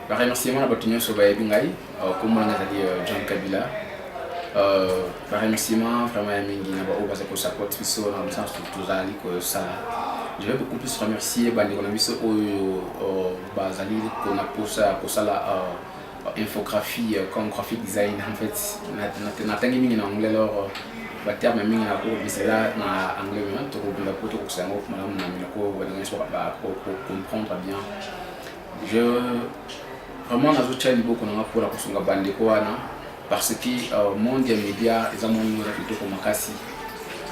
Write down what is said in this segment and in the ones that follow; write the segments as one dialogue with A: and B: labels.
A: Remerciement à Batignon Sobaye Bingaï, comme on a dit John Kabila. Remerciement vraiment à Mingi Nabao parce que ça porte sur dans le sens tout ça. Je vais beaucoup plus remercier Bandi Konabiso au Bazali qu'on a pour ça la infographie comme graphic design en fait. N'attendez Mingi en anglais alors. Terme mingi na ko bisela na anglais to ko bula ko to ko sango madame na ko wadanga so ba pour comprendre bien. Je vraiment na zo chali beaucoup na pour la kusunga bande ko wana parce que monde des médias les monde na plutôt comme makasi.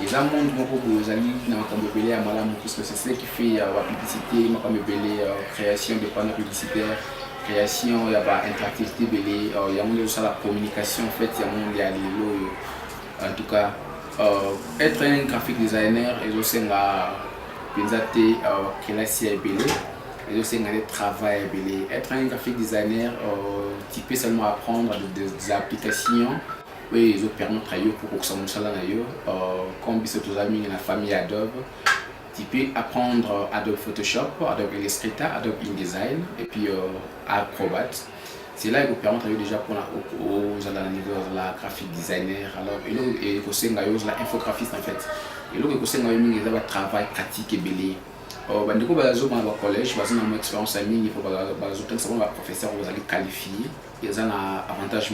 A: Les monde moko bozali na makambo belé ya malamu puisque c'est ce qui fait la publicité, makambo belé création de panneaux publicitaires, création ya ba interactivité belé ya monde ça la communication en fait ya monde ya lilo. En tout cas, être un graphic designer et aussi nga pensate classe belé et aussi nga travail belé. Être un graphic designer tu peux seulement apprendre des applications oui ils permettent travailler pour que ça monte là comme bis tous amis la famille Adobe. Tu peux apprendre Adobe Photoshop, Adobe Illustrator, Adobe InDesign et puis Acrobat. C'est là qu'il vous permet de déjà pour la graphic designer. Alors, il faut la infographiste en fait. Il faut que travail pratique et belé. Quand vous allez au collège, vous avez une expérience à il faut que vous professeur vous allez qualifier. Il y a un avantage.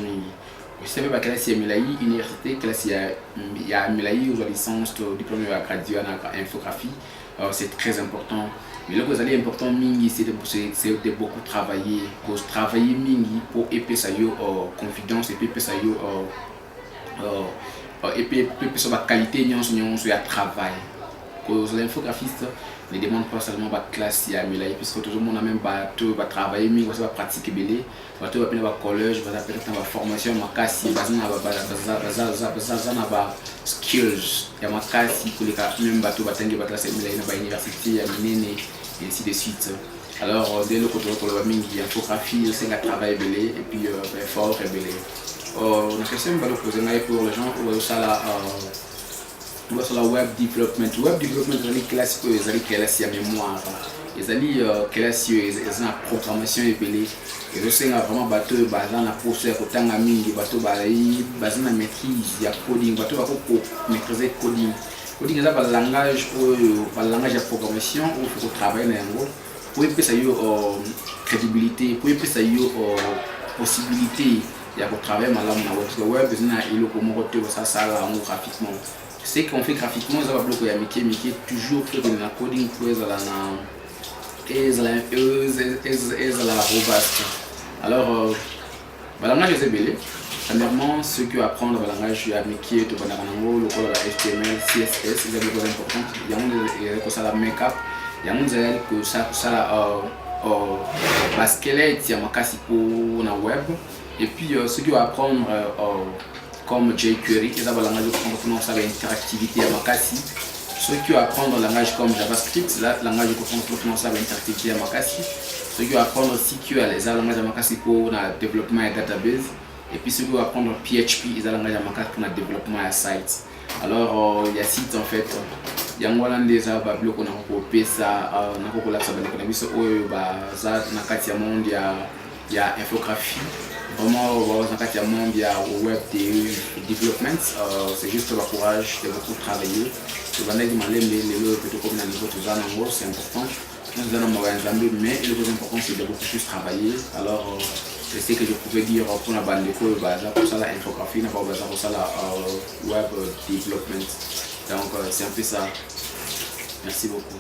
A: Je sais pas quelle est l'université, il y a une licence, diplôme gradué en infographie. C'est très important. Mais là, vous allez important, c'est de beaucoup travailler. Pour travailler pour épaissir confidence et épaissir la qualité de travail. Pour l'infographiste, ne demande pas seulement la classe, puisque tout le monde a même travailler, mais va pratiquer belé, va appeler le collège, va appeler la formation, ma casse, skills, il y a ma casse, pour les même bateau, va tenir la classe, l'université, et ainsi de suite. Alors, dès le côté de l'infographie, c'est un travail belé, et puis fort et belé. On a question pour les gens pour ça sur la web development. Web development, c'est une classe de mémoire. Les classes de programmation et belé. Et je sais vraiment bateau basé la procédure pour tant ami bateau basé la maîtrise il y a coding bateau pour maîtriser coding. Coding c'est un langage de programmation où il faut travailler dans le pour y ça crédibilité pour y ça possibilité il y a pour travailler mal dans web il faut comment ça graphiquement. C'est qu'on fait graphiquement ça va bloquer à Mickey toujours faire de la coding pour la robuste. Alors le langage c'est belé. Premièrement, ceux qui apprennent le langage Mickey, le HTML, CSS, c'est très important. Il y a que ça la make-up, il y a que ça la squelette, il y a pour la web. Et puis ceux qui apprennent comme jQuery, ils ont le langage de l'interactivité à Makasi. Ceux qui apprennent le langage comme JavaScript, le langage de l'interactivité à Makasi. Ceux qui apprennent SQL, ils ont le langage de Makasi pour le développement et database. Et puis ceux qui apprennent PHP, ils ont le langage de Makasi pour le développement et site. Alors il y a site en fait. Il y a un Hollandais qui a copié ça, il y a infographie. Vraiment, il y a monde, il y a web development, c'est juste le courage de beaucoup travailler. C'est important. Mais le plus important, c'est de beaucoup plus travailler. Alors, c'est ce que je pouvais dire pour la bande de cours, pour ça, l'infographie, pour ça, la web development. Donc, c'est un peu ça. Merci beaucoup.